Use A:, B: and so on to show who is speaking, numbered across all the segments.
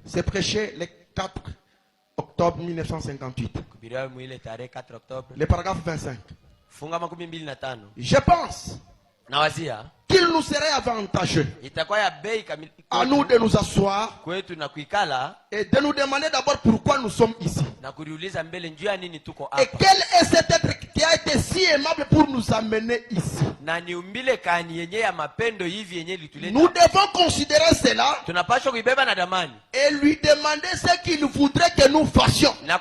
A: C'est prêché le 4 octobre 1958. Le paragraphe 25. Je pense qu'il nous serait avantageux à nous de nous asseoir et de nous demander d'abord pourquoi nous sommes ici. Et quel est cet être qui a été si aimable pour nous amener ici? Nous devons considérer cela et lui demander ce qu'il voudrait que nous fassions. Le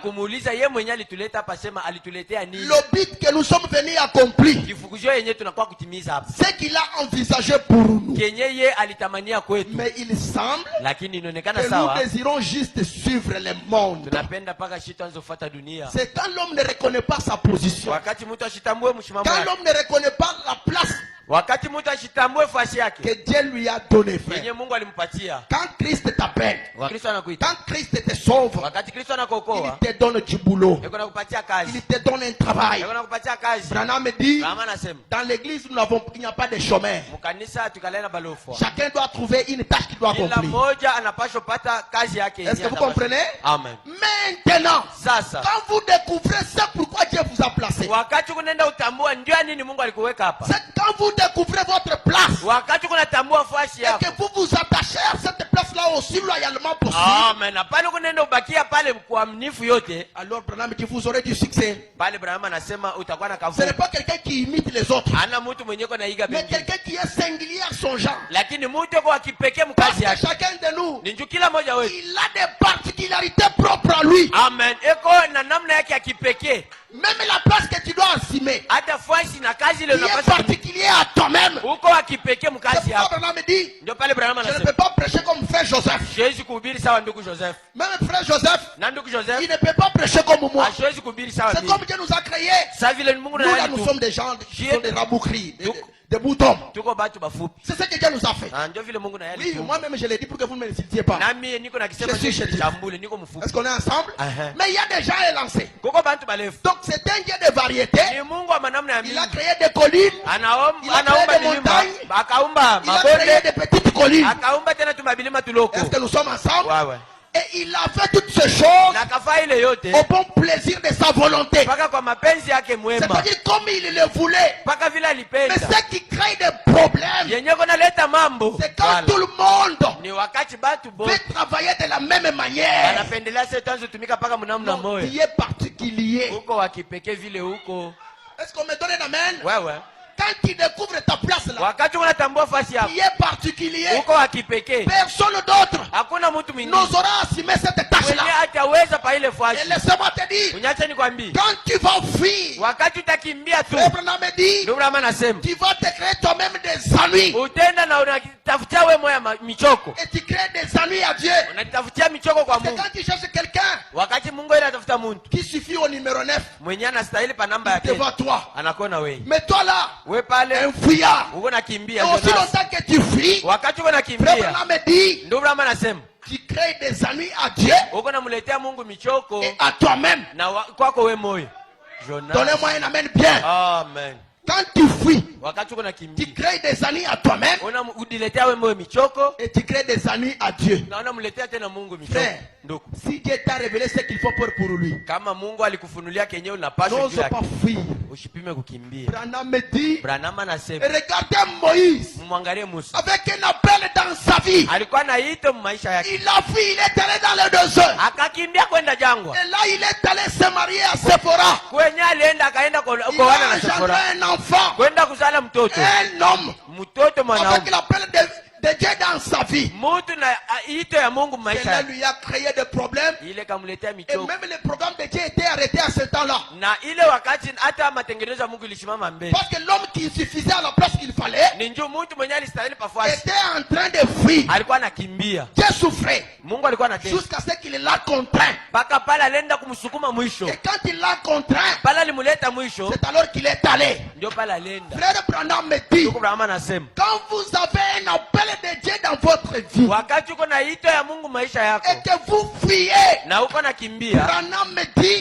A: but que nous sommes venus accomplir, ce qu'il a envisagé pour nous. Mais il semble que nous désirons juste suivre le monde. C'est quand l'homme ne reconnaît pas sa position, quand l'homme ne reconnaît pas la place que Dieu lui a donné, frère. Quand Christ t'appelle, quand Christ te sauve, il te donne du boulot, il te donne un travail. Branham dit, dans l'église il n'y a pas de chômeurs. Chacun doit trouver une tâche qu'il doit accomplir. Est-ce que vous comprenez?
B: Amen.
A: Maintenant, quand vous découvrez ça, pourquoi Dieu vous a placé, quand vous découvrez votre place et que vous vous attachez à cette place-là aussi loyalement possible, alors Branham dit vous aurez du succès. Ce n'est pas quelqu'un qui imite les autres, mais quelqu'un qui est singulier à son genre. Parce que chacun de nous, il a des particularités propres à lui.
B: Amen.
A: Même la place que tu dois assumer, qui est particulier à toi-même. C'est pourquoi Branham dit, je ne peux pas prêcher comme frère Joseph. Même frère Joseph, il ne peut pas prêcher comme moi. C'est comme Dieu nous a créés. Nous là, nous sommes des gens qui sont des raboucheries, des boutons. C'est ce que Dieu nous a fait. Oui, moi-même je l'ai dit pour que vous ne m'insultiez pas. Je suis chez Dieu. Est-ce qu'on est ensemble? Mais il y a des gens élancés. Donc c'est un Dieu de variété. Il a créé des collines, il a créé des montagnes, il a créé des petites collines. Est-ce que nous sommes ensemble? Et il a fait toutes ces choses au bon plaisir de sa volonté. C'est-à-dire comme il le voulait. Mais ce qui crée des problèmes, c'est quand tout le monde veut travailler de la même manière. Non, qui est particulier. Est-ce qu'on me donne un amen? Quand tu découvres ta place là, qui est particulier, personne d'autre n'osera assumer cette tâche là. Et laisse-moi te dire, quand tu vas fuir, Abraham dit, tu vas te créer toi-même des ennuis. Et tu crées des ennuis à Dieu. C'est quand tu cherches quelqu'un qui suffit au numéro 9, il te voit toi. Mais toi là, un fuyard. Et aussi longtemps que tu fuis, Abraham dit, tu crées des ennuis à Dieu et à toi-même. Donnez-moi un amen bien.
B: Amen.
A: Quand tu fuis, tu crées des ennuis à toi-même et tu crées des ennuis à Dieu. Frère, si Dieu t'a révélé ce qu'il faut pour lui, n'ose pas fuir. Branham dit, regardez Moïse avec un appel dans sa vie. Il a fui, il est allé dans le désert. Et là il est allé se marier à Sephora. Il a engendré un enfant, un homme, avec l'appel de Dieu dans sa vie. Cela lui a créé des problèmes. Et même le programme de Dieu était arrêté à ce temps-là. Parce que l'homme qui suffisait à la place qu'il fallait était en train de fuir. Dieu souffrait jusqu'à ce qu'il l'a contraint. Et quand il l'a contraint, c'est alors qu'il est allé. Frère Branham me dit, quand vous avez un appel de Dieu dans votre vie et que vous fuyez, Branham me dit,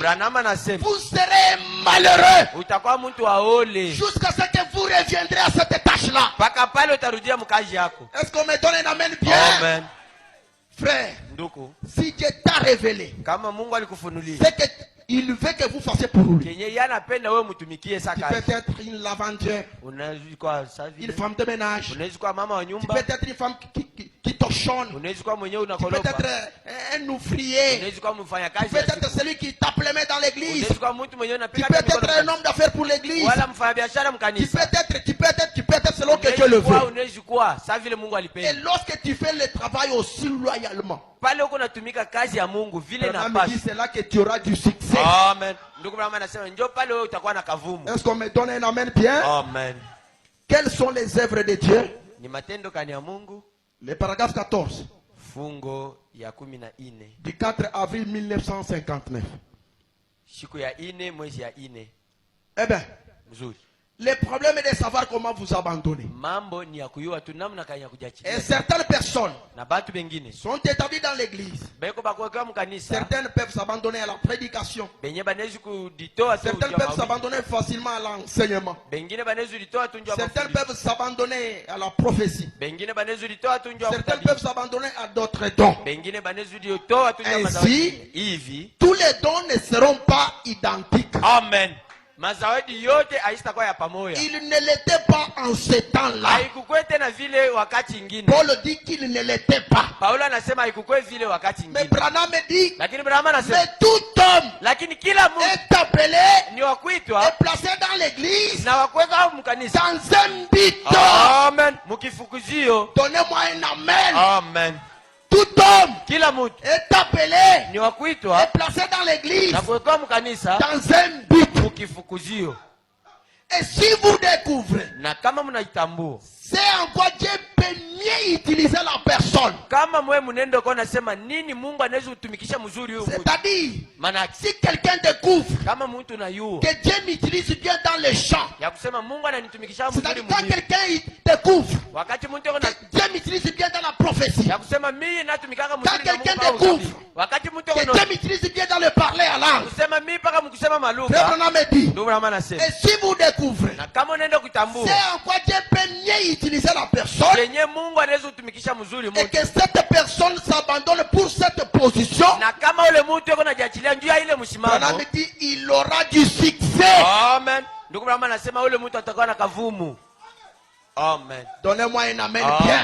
A: vous serez malheureux jusqu'à ce que vous reviendrez à cette tâche-là. Est-ce qu'on me donne un amen bien?
B: Amen. Frère,
A: ndugu,
B: si Dieu t'a révélé,
A: kama Mungu alikufunulia,
B: c'est que il veut que vous fassiez pour lui.
A: kenye yeye anapenda wewe mtumikie
B: Tu
A: saka.
B: peux être une lavandière,
A: Unaweza kuwa
B: une femme de ménage,
A: unaweza kuwa mama wa
B: tu
A: nyumba,
B: peux être une femme qui torchonne,
A: unaweza kuwa mwenyewe
B: tu peux
A: unakolopa,
B: être un ouvrier,
A: unaweza kuwa
B: tu
A: mfanyakazi,
B: peux être celui qui tape les mains dans l'église,
A: unaweza kuwa mtu mwenyewe
B: tu
A: unapiga
B: peux
A: mikono
B: être un homme d'affaires pour l'église,
A: wala mfanyabiashara
B: tu
A: mkanisa.
B: peux être selon que Dieu le veut.
A: Unaweza kuwa sawa vile Mungu
B: Et
A: alipenda.
B: lorsque tu fais le travail aussi loyalement,
A: Pale uko unatumika kazi ya Mungu vile
B: Branham dit,
A: inapaswa.
B: c'est là que tu auras du succès.
A: Amen. Ndugu Branham anasema njoo pale wewe utakuwa na kavumu.
B: Est-ce qu'on me donne un amen bien?
A: Amen.
B: Quelles sont les œuvres de Dieu?
A: Ni matendo kani ya Mungu.
B: Le paragraphe 14
A: Fungo ya 14
B: du 4 avril 1959.
A: siku ya 4 mwezi ya 4.
B: Eh bien,
A: Mzuri.
B: le problème est de savoir comment vous abandonner.
A: Mambo ni ya kuyua tu namna kanya kujachilia.
B: Et certaines personnes
A: Na batu bengine
B: sont établies dans l'église.
A: beko bakuweka mkanisa.
B: Certaines peuvent s'abandonner à la prédication.
A: Benye banezi kuditoa tu.
B: Certaines peuvent s'abandonner facilement à l'enseignement.
A: Bengine banezi kuditoa tu njoo.
B: Certaines peuvent s'abandonner à la prophétie.
A: Bengine banezi kuditoa tu njoo.
B: Certaines peuvent s'abandonner à d'autres dons.
A: Bengine banezi kuditoa tu njoo
B: Ainsi,
A: mazawadi. Hivi
B: tous les dons ne seront pas identiques.
A: Amen. Mazawadi yote haitakuwa ya pamoja.
B: Il ne l'était pas en ce temps-là.
A: Haikukwe tena vile wakati ingine.
B: Paul dit qu'il ne l'était pas.
A: Paulo anasema haikukwe vile wakati ingine.
B: Mais Branham dit,
A: Lakini Branham anasema
B: mais tout homme
A: lakini kila mtu
B: est appelé
A: ni wa kuitwa
B: et placé dans l'église
A: na wakuweka mkanisa.
B: dans un but.
A: Amen. Mukifukuzio.
B: Donnez-moi un amen.
A: Amen.
B: Tout homme
A: Kila mtu
B: est appelé
A: ni wa kuitwa
B: et placé dans l'église
A: na kuweka mkanisa
B: dans un but.
A: mukifukuzio.
B: Et si vous découvrez,
A: Na kama mnaitambua,
B: c'est en quoi Dieu peut mieux utiliser la personne.
A: kama mwe mnendo kwa nasema nini Mungu anaweza kutumikisha mzuri huyo mtu.
B: C'est-à-dire,
A: Maana
B: si quelqu'un découvre
A: kama mtu unayua
B: que Dieu m'utilise bien dans les champs,
A: ya kusema Mungu ananitumikisha mzuri
B: c'est-à-dire quand
A: mzuri.
B: quelqu'un découvre
A: Wakati mtu
B: que
A: ana
B: Dieu m'utilise bien dans la prophétie,
A: ya kusema mimi natumikaka
B: quand
A: mzuri na
B: quelqu'un
A: Mungu.
B: découvre
A: Wakati mtu
B: que Dieu m'utilise bien dans le parler à langue,
A: kusema mimi paka mkusema
B: Frère
A: malugha.
B: Branham dit,
A: Ndio Branham anasema.
B: et si vous découvrez,
A: Na kama unaenda kutambua
B: c'est en quoi Dieu peut mieux utiliser la personne
A: yenye Mungu anaweza kutumikisha mzuri
B: et
A: mtu.
B: que cette personne s'abandonne pour cette position,
A: Na kama ule mtu yuko anajiachilia njoo ya ile msimamo.
B: Branham dit, il aura du succès.
A: Amen. Ndugu Branham anasema ule mtu atakuwa na kavumu. Amen.
B: Donnez-moi un amen
A: Amen.
B: bien.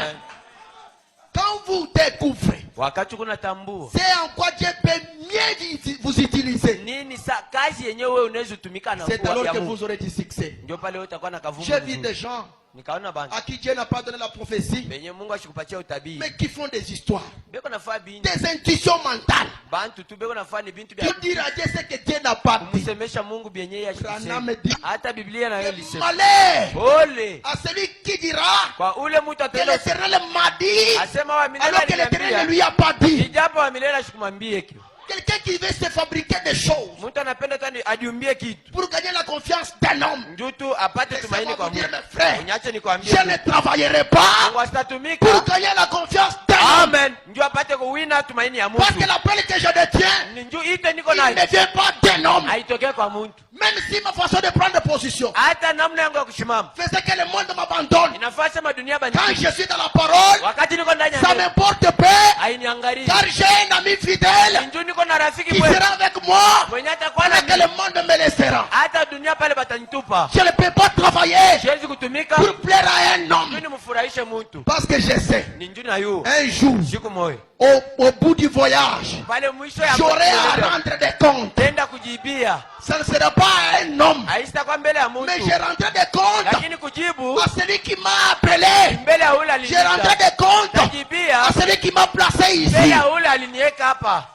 B: Quand vous découvrez,
A: Wakati kuna tambua
B: c'est en quoi Dieu peut mieux vous utiliser.
A: nini sa kazi yenyewe wewe unaweza kutumika na
B: C'est
A: kuwa
B: alors
A: ya
B: que
A: Mungu.
B: vous aurez du succès.
A: Ndio pale wewe utakuwa na kavumu.
B: J'ai vu
A: mzuri.
B: des gens
A: Nikaona bantu
B: à qui Dieu n'a pas donné la prophétie,
A: benye Mungu ashikupatia utabii.
B: mais qui font des histoires,
A: Beko nafaa binti.
B: des intuitions mentales.
A: Bantu tu beko nafaa ni bintu bya
B: Pour dire à Dieu ce que Dieu n'a pas dit.
A: kumsemesha Mungu benye ya
B: Branham dit,
A: hata Biblia nayo
B: et
A: lisema.
B: malheur
A: Ole
B: à celui qui dira
A: kwa ule mtu
B: que
A: atenda
B: l'Éternel m'a dit,
A: asema wa milele
B: alors que l'Éternel ne
A: aliniambia.
B: lui a pas dit.
A: Ijapo wa milele asikumwambie kitu.
B: Quelqu'un qui veut se fabriquer des choses
A: Mtu anapenda tani ajiumbie kitu.
B: pour gagner la confiance d'un homme.
A: Njutu apate tumaini
B: Laissez-moi
A: kwa
B: vous dire,
A: Mungu.
B: mes frères,
A: Unyache nikwambie.
B: je ne travaillerai pas
A: Mungu asitatumika.
B: pour gagner la confiance d'un homme.
A: Amen. Njoo apate kuwina tumaini ya Mungu.
B: Parce que l'appel que je détiens,
A: Ni njoo ite niko
B: il
A: nayo.
B: ne vient pas d'un homme.
A: Haitokee kwa mtu.
B: Même si ma façon de prendre position
A: Hata namna yangu ya kusimama.
B: faisait que le monde m'abandonne,
A: Inafaa sema dunia
B: quand
A: bani.
B: je suis dans la parole,
A: Wakati niko ndani ya
B: ça
A: neno,
B: m'importe peu,
A: hainiangalii.
B: car j'ai un ami fidèle
A: Njoo niko na rafiki
B: qui
A: mwema.
B: sera avec moi
A: Mwenye atakuwa
B: pendant que
A: na
B: le monde me laissera.
A: hata dunia pale batanitupa.
B: Je ne peux pas travailler
A: Siwezi kutumika.
B: pour plaire à un
A: Njoo
B: homme,
A: nimfurahishe mtu.
B: parce que je sais,
A: Ni njoo na yu.
B: un jour,
A: Siku moja.
B: au bout du voyage,
A: Pale mwisho ya
B: j'aurai à rendre des comptes.
A: tenda kujibia.
B: Ça ne sera pas à un homme,
A: Haisitakuwa mbele ya
B: mais
A: mtu.
B: je rendrai des comptes
A: Lakini kujibu
B: à celui qui m'a appelé.
A: mbele ya ule
B: Je rendrai
A: aliniita.
B: des comptes
A: Najibia
B: à celui qui m'a placé
A: mbele
B: ici.
A: ya ule aliniweka hapa.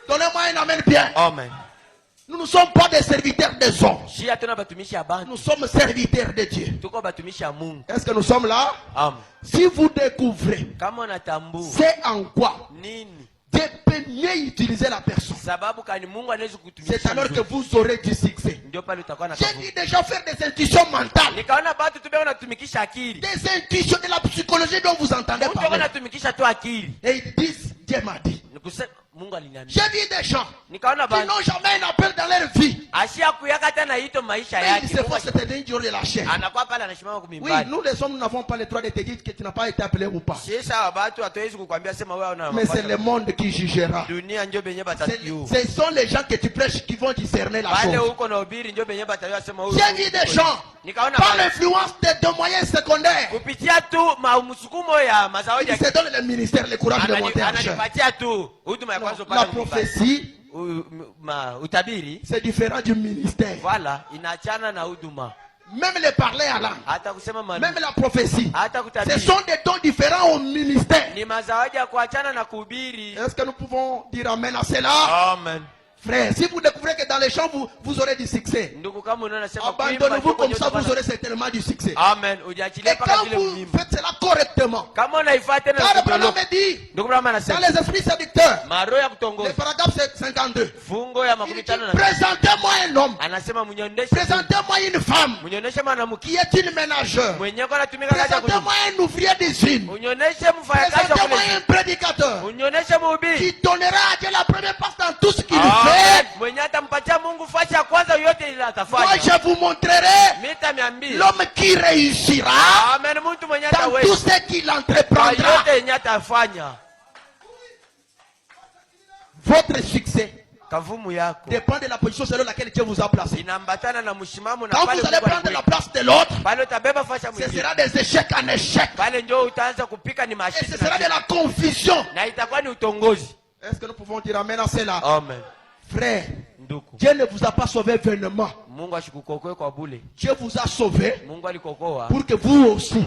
B: Donnez-moi un amen bien.
A: Amen.
B: Nous ne sommes pas des serviteurs des hommes.
A: Si hatuna batumishi ya bantu,
B: Nous sommes serviteurs de Dieu.
A: tuko batumishi ya Mungu.
B: Est-ce que nous sommes là?
A: Amen.
B: Si vous découvrez,
A: Kama unatambua
B: c'est en quoi
A: nini
B: Dieu peut mieux utiliser la personne.
A: sababu kani Mungu anaweza
B: C'est
A: kutumikisha
B: alors que
A: mzuri,
B: vous aurez du succès.
A: ndio pale utakuwa na
B: J'ai
A: kavumu.
B: dit déjà faire des intuitions mentales,
A: Nikaona batu tu beko natumikisha akili.
B: des intuitions de la psychologie dont vous entendez
A: Mtu yuko
B: parler.
A: natumikisha tu akili.
B: Et ils disent, Dieu m'a dit.
A: Nikuse
B: J'ai vu des gens qui n'ont jamais un appel dans leur vie. Mais ils se font cette dernière jour de la chair. Oui, nous les hommes, nous n'avons pas le droit de te dire que tu n'as pas été appelé ou pas. Mais c'est le monde qui jugera. Ce sont les gens que tu prêches qui vont discerner la chose. J'ai vu des gens par l'influence des moyens secondaires. Ils se donnent le ministère, le courage de monter en chair. La prophétie, c'est différent du ministère. Même les parler à l'âme, même la prophétie, ce sont des dons différents au ministère. Est-ce que nous pouvons dire amen à cela? Amen. Frère, si vous découvrez que dans les champs, vous aurez du succès, abandonnez-vous comme ça, vous aurez certainement du succès. Amen. Et quand vous faites cela correctement, car Abraham me dit, dans les esprits séducteurs, le paragraphe 52, il dit, présentez-moi un homme, présentez-moi une femme qui est une ménageur, présentez-moi un ouvrier d'usine, présentez-moi un prédicateur qui donnera à Dieu la première place dans tout ce qu'il fait. Moi je vous montrerai l'homme qui réussira dans tout ce qu'il entreprendra. Votre succès dépend de la position selon laquelle Dieu vous a placé. Quand vous allez prendre la place de l'autre, ce sera des échecs en échecs. Et ce sera de la confusion. Est-ce que nous pouvons dire amen à cela? Amen. Frère, Dieu ne vous a pas sauvé vainement. Dieu vous a sauvé pour que vous aussi,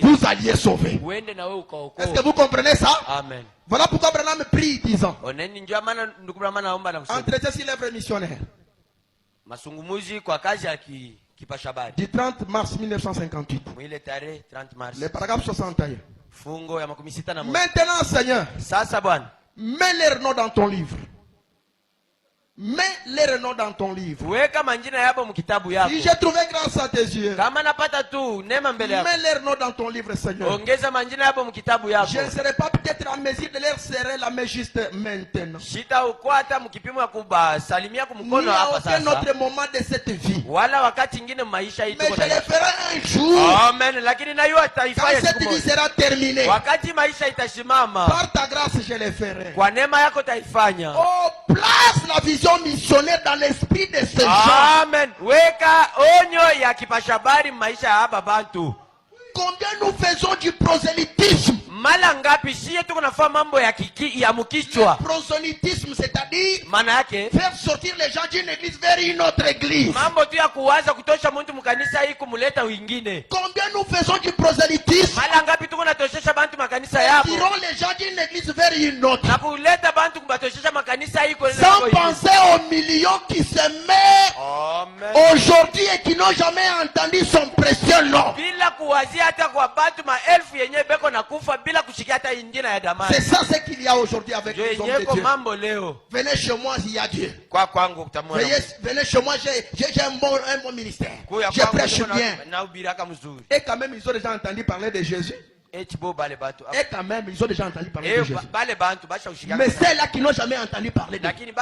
B: vous alliez sauver. Est-ce que vous comprenez ça? Amen. Voilà pourquoi Abraham prie disant, entretien sur l'œuvre missionnaire. Du 30 mars 1958. Le paragraphe 61. Maintenant, Seigneur, mets leur nom dans ton livre. Mets les noms dans ton livre. Si j'ai trouvé grâce à tes yeux, mets les noms dans ton livre, Seigneur. Je ne serai pas peut-être en mesure de leur serrer la main juste maintenant. Il n'y a aucun autre moment de cette vie. Mais je le ferai un jour. Quand cette vie sera terminée, par ta grâce, je le ferai. Oh, place la vision missionnaire dans l'esprit de ces gens. Amen. Combien nous faisons du prosélytisme? Le prosélytisme, c'est-à-dire faire sortir les gens d'une église vers une autre église. Combien nous faisons du prosélytisme? Tirons les gens d'une église vers une autre, sans penser aux millions qui se mettent aujourd'hui et qui n'ont jamais entendu son précieux nom. C'est ça ce qu'il y a aujourd'hui avec les hommes de Dieu. Venez chez moi, il y a Dieu. Venez chez moi, j'ai un bon ministère. Je prêche bien. Et quand même, ils ont déjà entendu parler de Jésus. Et quand même, ils ont déjà entendu parler de Jésus. Mais ceux-là qui n'ont jamais entendu parler de Jésus,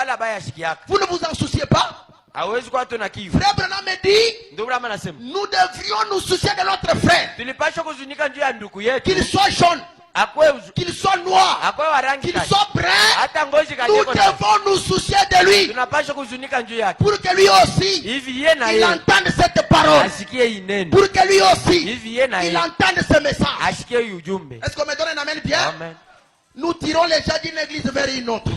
B: vous ne vous en souciez pas? Frère Branham me dit, nous devrions nous soucier de notre frère, qu'il soit jaune, qu'il soit noir, qu'il soit brun. Nous devons nous soucier de lui pour que lui aussi il entende cette parole, pour que lui aussi il entende ce message. Est-ce qu'on me donne un amen bien? Amen. Nous tirons les gens d'une église vers une autre,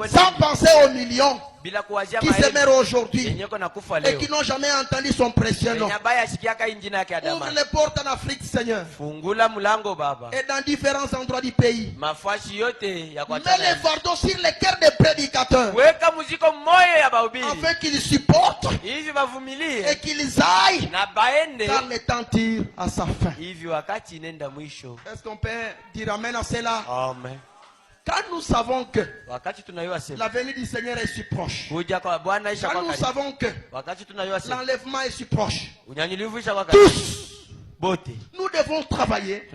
B: sans penser aux millions qui se meurent aujourd'hui et qui n'ont jamais entendu son précieux nom. Ouvre les portes en Afrique, Seigneur, et dans différents endroits du pays. Mets les fardeaux sur les cœurs des prédicateurs, afin qu'ils supportent et qu'ils aillent, car le temps tire à sa fin. Est-ce qu'on peut dire amen à cela? Amen. Quand nous savons que la venue du Seigneur est si proche, quand nous savons que l'enlèvement est si proche, tous Nous devons travailler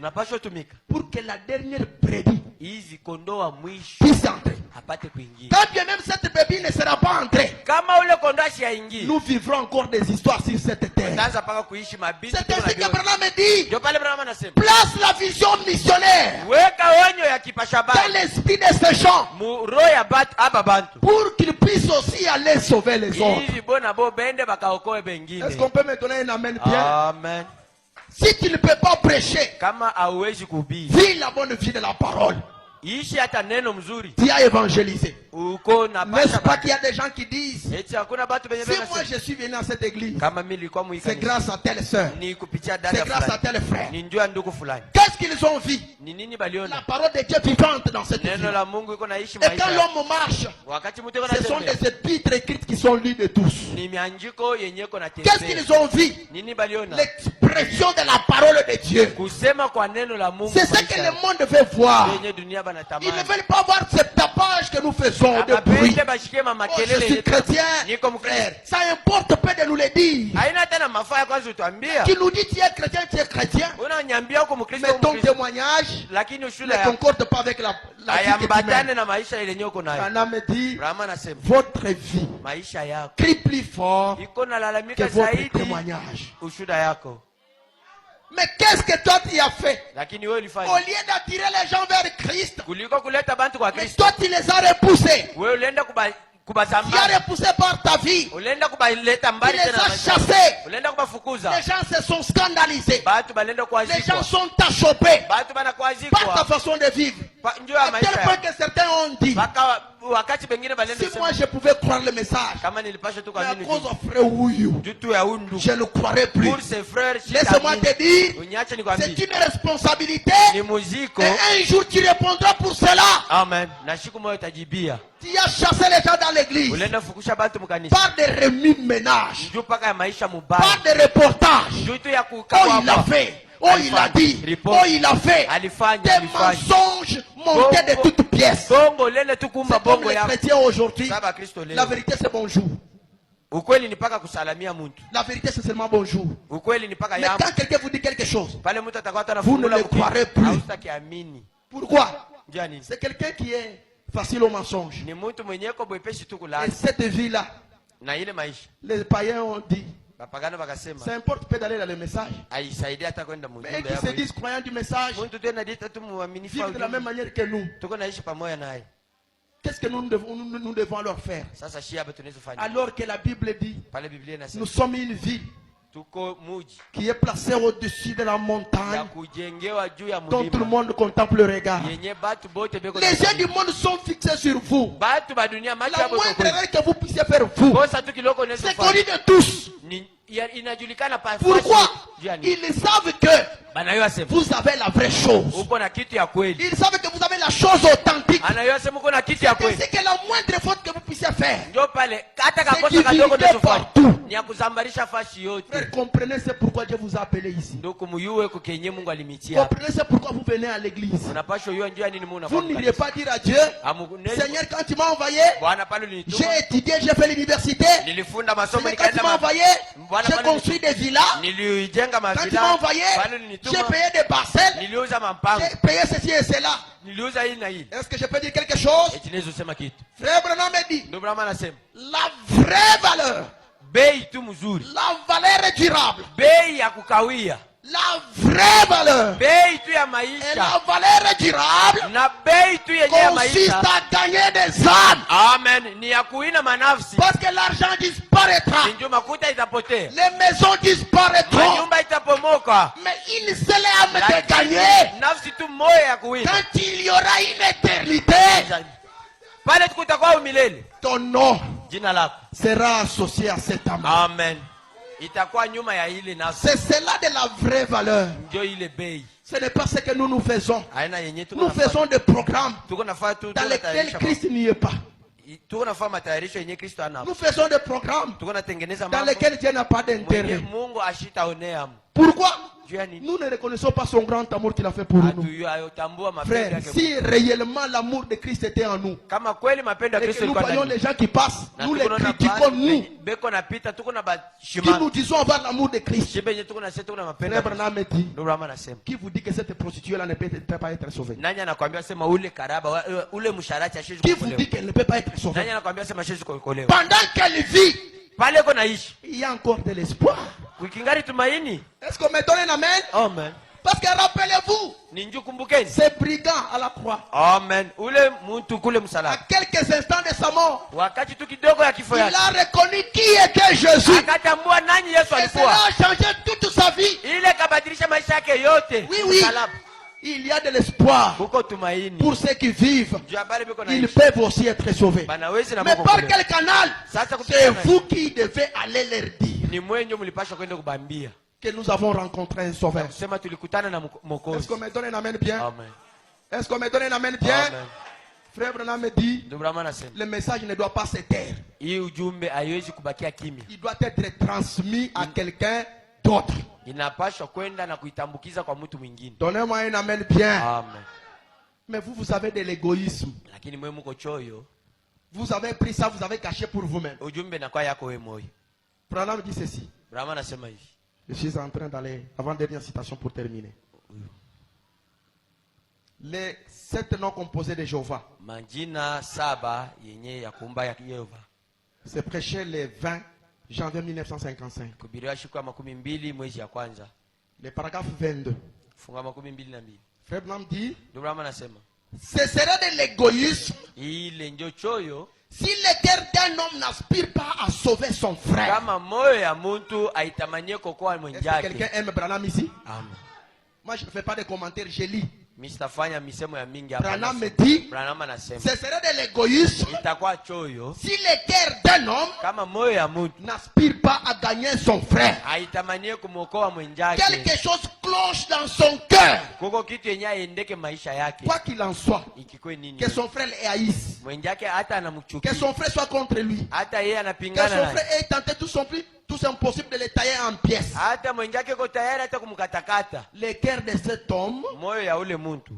B: pour que la dernière brebis puisse entrer. Quand bien même cette brebis ne sera pas entrée, nous vivrons encore des histoires sur cette terre. C'est ainsi qu'Abraham dit, place la vision missionnaire dans l'esprit de ces gens pour qu'ils puissent aussi aller sauver les autres. Est-ce qu'on peut me donner un amen bien?
A: Amen.
B: Si tu ne peux pas prêcher, vis la bonne vie de la parole. Tu as évangélisé. N'est-ce pas qu'il y a des gens qui disent, si moi je suis venu à cette église, c'est grâce à telle soeur, c'est grâce à tel frère. Qu'est-ce qu'ils ont vu? La parole de Dieu vivante dans cette église. Et quand l'homme marche, ce sont des épîtres écrites qui sont lues de tous. Qu'est-ce qu'ils ont vu? L'expression de la parole de Dieu. C'est ce que le monde veut voir. Ils ne veulent pas voir ce tapage que nous faisons de bruit. Oh, je suis chrétien, frère. Ça importe peu de nous le dire. Qui nous dit tu es chrétien. Mais ton témoignage ne concorde pas avec la vie que tu mènes. Anna me dit, votre vie crie plus fort que votre témoignage. Mais qu'est-ce que toi tu as fait? Au lieu d'attirer les gens vers Christ, mais toi tu les as repoussés. Tu as repoussé par ta vie. Tu les as chassés. Les gens se sont scandalisés. Les gens sont achoppés par ta façon de vivre. À tel point que certains ont dit, si moi je pouvais croire le message, mais à cause de frère Ouyou, je ne croirais plus. Laisse-moi te dire, c'est une responsabilité. Et un jour tu répondras pour cela.
A: Amen.
B: Tu as chassé les gens dans l'église par des remue-ménages, par des reportages. Oh, il a fait. Oh, il a dit. Oh, il a fait. Des mensonges montés de toutes pièces. C'est comme les chrétiens aujourd'hui. La vérité, c'est bonjour. La vérité, c'est seulement bonjour. Mais quand quelqu'un vous dit quelque chose, vous ne le croirez plus. Pourquoi? C'est quelqu'un qui est facile au mensonge. Et cette vie-là, les païens ont dit, ça importe peu d'aller dans le message. Mais qui se disent croyants du message, vivent de la même manière que nous. Qu'est-ce que nous devons leur faire? Alors que la Bible dit, nous sommes une ville qui est placée au-dessus de la montagne, dont tout le monde contemple le regard. Les yeux du monde sont fixés sur vous. La moindre erreur que vous puissiez faire, vous, c'est connu de tous. Pourquoi? Ils savent que vous avez la vraie chose. Ils savent que vous avez la chose authentique. C'est ainsi que la moindre faute que vous puissiez faire, c'est divulguer partout. Frère, comprenez c'est pourquoi Dieu vous a appelé ici. Comprenez c'est pourquoi vous venez à l'église. Vous n'iriez pas dire à Dieu, Seigneur, quand tu m'as envoyé, j'ai étudié, j'ai fait l'université. Seigneur, quand tu m'as envoyé, j'ai construit des villas. Quand tu m'as envoyé, j'ai payé des parcelles. J'ai payé ceci et cela. Est-ce que je peux dire quelque chose? Frère Branham me dit, la vraie valeur, la valeur durable, la vraie valeur et la valeur durable consiste à gagner des âmes.
A: Amen.
B: Parce que l'argent disparaîtra, les maisons disparaîtront, mais une seule âme de gagner. Quand il y aura une éternité, ton nom sera associé à cette âme.
A: Amen.
B: C'est cela de la vraie valeur. Ce n'est pas ce que nous faisons. Nous faisons des programmes dans lesquels Christ n'y est pas. Nous faisons des programmes dans lesquels Dieu n'a pas d'intérêt. Pourquoi? Nous ne reconnaissons pas son grand amour qu'il a fait pour nous. Frère, si réellement l'amour de Christ était en nous, et que nous voyons les gens qui passent, nous les critiquons, nous, qui nous disons avoir l'amour de Christ. Frère Branham dit, qui vous dit que cette prostituée-là ne peut pas être sauvée? Qui vous dit qu'elle ne peut pas être sauvée? Pendant qu'elle vit, il y a encore de l'espoir. Est-ce qu'on me donne un amen?
A: Amen.
B: Parce que rappelez-vous, ces brigands à la croix,
A: amen,
B: à quelques instants de sa mort, il a reconnu qui était Jésus. Et cela a changé toute sa vie. Oui, oui. Il y a de l'espoir pour ceux qui vivent. Ils peuvent aussi être sauvés. Mais par quel canal? C'est vous qui devez aller leur dire que nous avons rencontré un sauveur. Est-ce qu'on me donne un amen bien? Est-ce qu'on me donne un amen bien? Frère Branham me dit, le message ne doit pas se taire. Il doit être transmis à quelqu'un d'autre. Donnez-moi un amen bien.
A: Amen.
B: Mais vous avez de l'égoïsme. Vous avez pris ça, vous avez caché pour vous-même. Branham dit ceci. Je suis en train d'aller, avant-dernière citation pour terminer. Les 7 noms composés de Jéhovah. C'est prêché le 20 janvier 1955. Le paragraphe 22. Frère Branham dit, ce serait de l'égoïsme si le cœur d'un homme n'aspire pas à sauver son frère. Est-ce que quelqu'un aime Branham ici? Moi je ne fais pas de commentaires, je lis. Branham me dit, ce serait de l'égoïsme si le cœur d'un homme n'aspire pas à gagner son frère. Quelque chose cloche dans son cœur. Quoi qu'il en soit, que son frère le haïsse, que son frère soit contre lui, que son frère ait tenté tout c'est impossible de le tailler en pièces. Le cœur de cet homme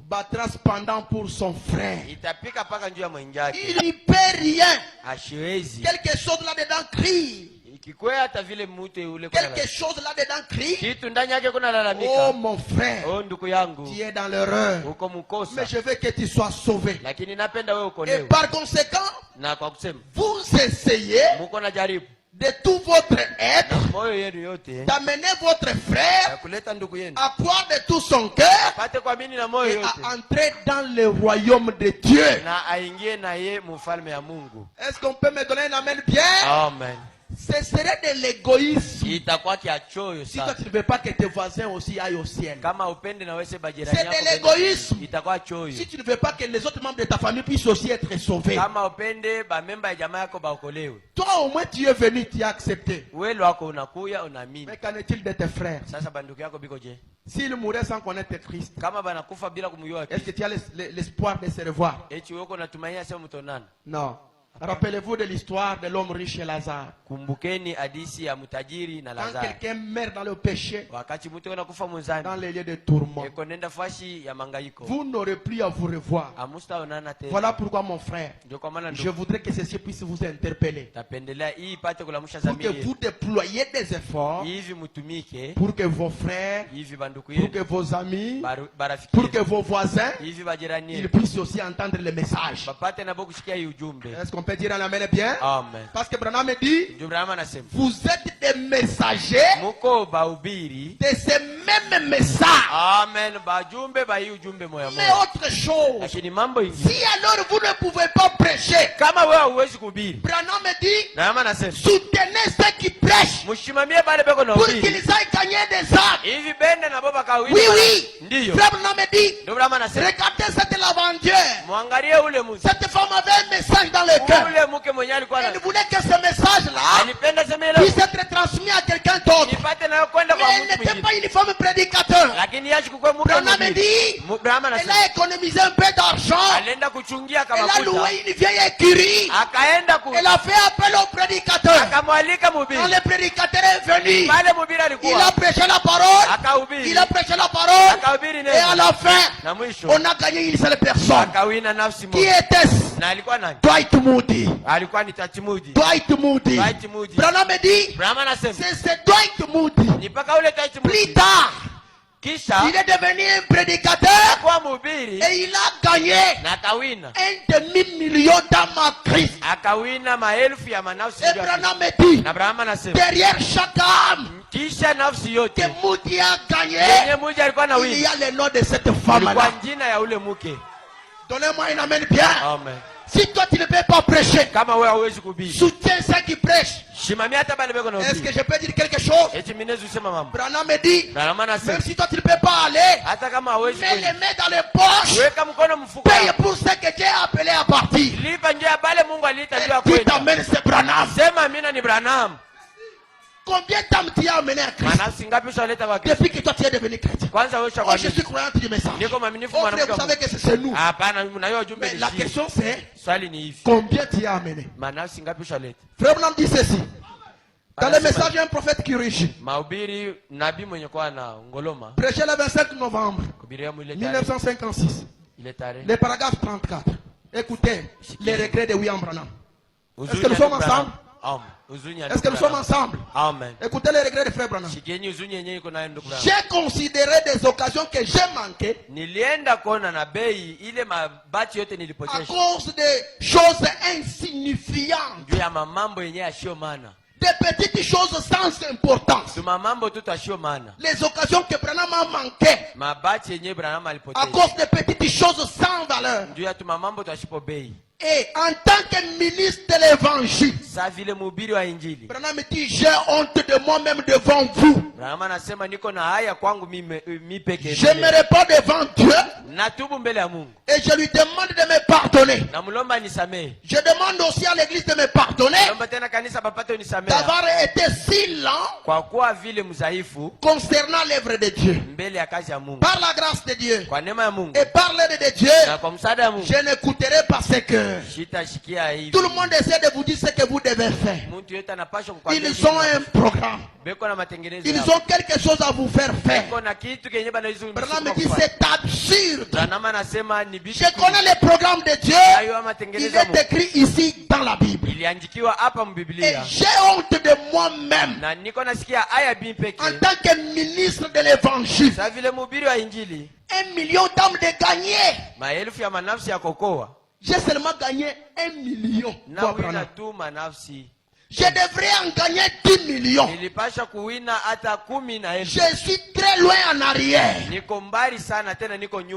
B: battra cependant pour son frère. Il n'y peut rien. Quelque chose là-dedans crie. Quelque chose là-dedans crie. Oh mon frère, tu es dans l'erreur. Mais je veux que tu sois sauvé. Et par conséquent, vous essayez de tout votre être d'amener votre frère à croire de tout son cœur et à entrer dans le royaume de Dieu. Est-ce qu'on peut me donner un amen bien?
A: Amen.
B: Ce serait de l'égoïsme si toi tu ne veux pas que tes voisins aussi aillent au ciel. C'est de l'égoïsme si tu ne veux pas que les autres membres de ta famille puissent aussi être sauvés. Toi au moins tu es venu, tu as accepté. Mais qu'en est-il de tes frères? S'ils mouraient sans connaître Christ, est-ce que tu as l'espoir de se revoir? Non. Rappelez-vous de l'histoire de l'homme riche et Lazare. Quand quelqu'un meurt dans le péché, dans les lieux de tourment, vous n'aurez plus à vous revoir. Voilà pourquoi mon frère, je voudrais que ceci puisse vous interpeller, pour que vous déployiez des efforts, pour que vos frères, pour que vos amis, pour que vos voisins, ils puissent aussi entendre le message. Est-ce qu'on peut dire un amen bien?
A: Amen.
B: Parce que Branham me dit, vous êtes des messagers de ces mêmes messages.
A: Amen.
B: Mais autre chose, si alors vous ne pouvez pas prêcher, Branham me dit, soutenez ceux qui prêchent pour qu'ils aillent gagner des âmes. Oui, oui. Frère Branham me dit, regardez cette lavandière. Cette femme avait un message dans le cœur. Elle voulait que ce message-là puisse être transmis à quelqu'un d'autre. Mais elle n'était pas une femme prédicateur. Branham dit, elle a économisé un peu d'argent. Elle a loué une vieille écurie. Elle a fait appel au prédicateur. Quand le prédicateur est venu, il a prêché la parole. Il a prêché la parole. Et à la fin, on a gagné une seule personne. Qui était-ce? Dwight Moody. Dwight Moody. Branham dit, c'est Dwight Moody. Plus tard, il est devenu un prédicateur et il a gagné un demi-million d'âmes à Christ. Et Branham dit, derrière chaque âme que Moody a gagné, il y a le nom de cette femme-là. Donnez-moi un amen bien. Amen. Si toi tu ne peux pas prêcher, soutiens ceux qui prêchent. Est-ce que je peux dire quelque chose? Branham me dit, même si toi tu ne peux pas aller, mets les mains dans les poches, paye pour ce que Dieu a appelé à partir. Et tu t'amènes ce Branham. Combien d'âmes tu as amené à Christ depuis que toi tu es devenu chrétien? Oh, je suis croyant du message. Oh, frère, vous savez que c'est nous. Mais la question c'est, combien tu as amené? Frère Branham dit ceci. Dans le message, il y a un prophète qui rugit. Prêché le 25 novembre 1956. Le paragraphe 34. Écoutez les regrets de William Branham. Est-ce que nous sommes ensemble? Est-ce que nous sommes ensemble? Amen. Écoutez les regrets de frère Branham. J'ai considéré des occasions que j'ai manquées à cause des choses insignifiantes, des petites choses sans importance. Les occasions que Branham a manquées à cause des petites choses sans valeur. Et en tant que ministre de l'évangile, Branham dit, j'ai honte de moi-même devant vous. Je me répands devant Dieu. Et je lui demande de me pardonner. Je demande aussi à l'église de me pardonner d'avoir été si lent concernant l'œuvre de Dieu. Par la grâce de Dieu et par l'aide de Dieu, je n'écouterai pas ce que tout le monde essaie de vous dire ce que vous devez faire. Ils ont un programme. Ils ont quelque chose à vous faire faire. Branham me dit, c'est absurde. Je connais le programme de Dieu. Il est écrit ici dans la Bible. Et j'ai honte de moi-même en tant que ministre de l'évangile. 1 million d'âmes de gagner. J'ai seulement gagné 1 million. Je devrais en gagner 10 millions. Je suis très loin en arrière.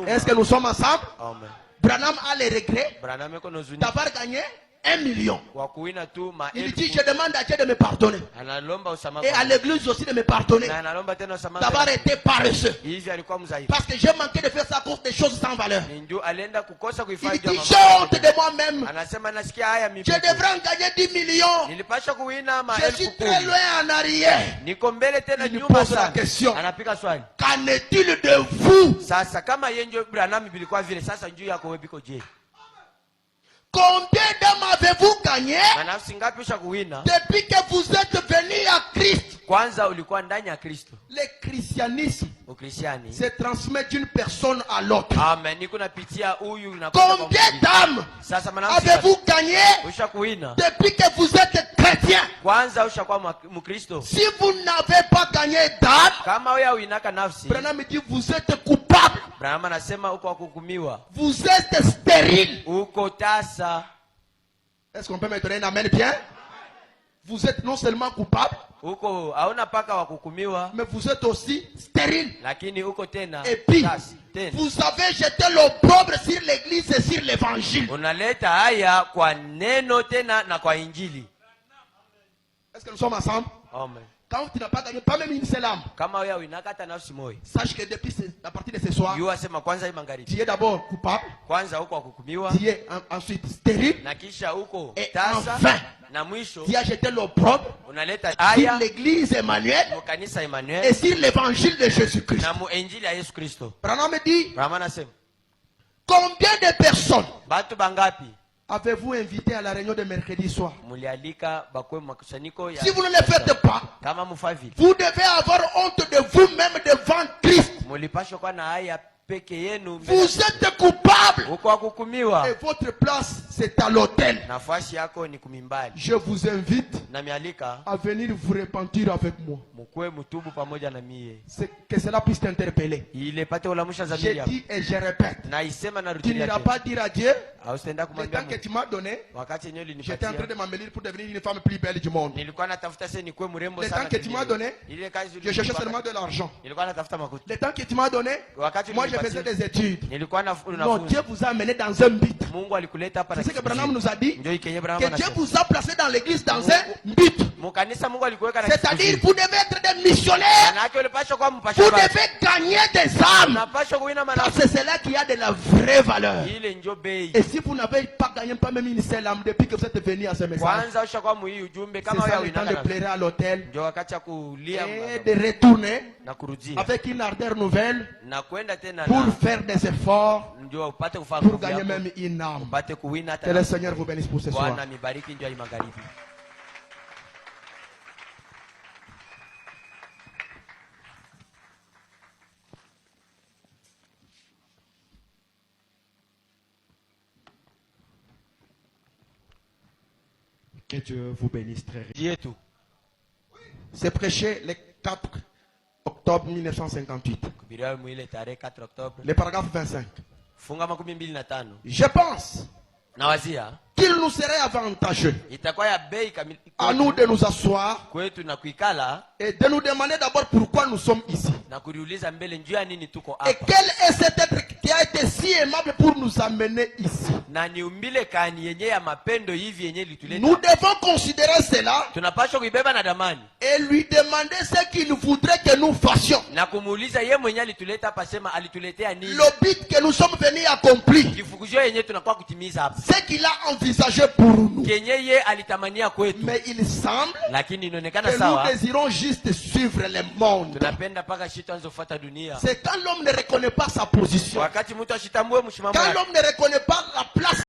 B: Est-ce que nous sommes ensemble? Branham a le regret d'avoir gagné 1 million. Il dit, je demande à Dieu de me pardonner. Et à l'église aussi de me pardonner. D'avoir été paresseux. Parce que j'ai manqué de faire ça à cause des choses sans valeur. Il dit, j'ai honte de moi-même. Je devrais en gagner 10 millions. Je suis très loin en arrière. Il pose la question. Qu'en est-il de vous? Combien d'âmes avez-vous gagné depuis que vous êtes venu à Christ? Le christianisme se transmet d'une personne à l'autre. Combien d'âmes avez-vous gagné depuis que vous êtes chrétien? Si vous n'avez pas gagné d'âme, Branham dit, vous êtes coupable. Vous êtes stérile. Est-ce qu'on peut mettre un amen bien? Vous êtes non seulement coupable, mais vous êtes aussi stérile. Et puis, vous avez jeté l'opprobre sur l'église et sur l'évangile. Est-ce que nous sommes ensemble? Amen. Quand tu n'as pas gagné, pas même une seule âme, sache que depuis la partie de ce soir, tu es d'abord coupable, tu es ensuite stérile, et enfin, tu as jeté l'opprobre sur l'église Emmanuel et sur l'évangile de Jésus-Christ. Branham me dit, combien de personnes avez-vous invité à la réunion de mercredi soir? Si vous ne le faites pas, vous devez avoir honte de vous-même devant Christ. Vous êtes coupable. Et votre place, c'est à l'autel. Je vous invite à venir vous repentir avec moi. Que cela puisse t'interpeller. J'ai dit et je répète. Tu n'iras pas dire à Dieu, le temps que tu m'as donné, j'étais en train de m'embellir pour devenir une femme plus belle du monde. Le temps que tu m'as donné, je cherchais seulement de l'argent. Le temps que tu m'as donné, moi je faisais des études. Non, Dieu vous a amené dans un but. C'est ce que Branham nous a dit. Que Dieu vous a placé dans l'église dans un but. C'est-à-dire vous devez être des missionnaires. Vous devez gagner des âmes. C'est cela qui a de la vraie valeur. Et si vous n'avez pas gagné pas même une seule âme depuis que vous êtes venu à ce message, c'est ça le temps de pleurer à l'hôtel et de retourner avec une ardeur nouvelle pour faire des efforts pour gagner même une âme. Que le Seigneur vous bénisse pour ce soir. Que Dieu vous bénisse très riche. C'est prêché le 4 octobre 1958. Le paragraphe 25. Je pense qu'il nous serait avantageux à nous de nous asseoir et de nous demander d'abord pourquoi nous sommes ici. Et quel est cet être qui a été si aimable pour nous amener ici? Nous devons considérer cela et lui demander ce qu'il voudrait que nous fassions. Le but que nous sommes venus accomplir, ce qu'il a envisagé pour nous. Mais il semble que nous désirons juste suivre le monde. C'est quand l'homme ne reconnaît pas sa position, quand l'homme ne reconnaît pas la place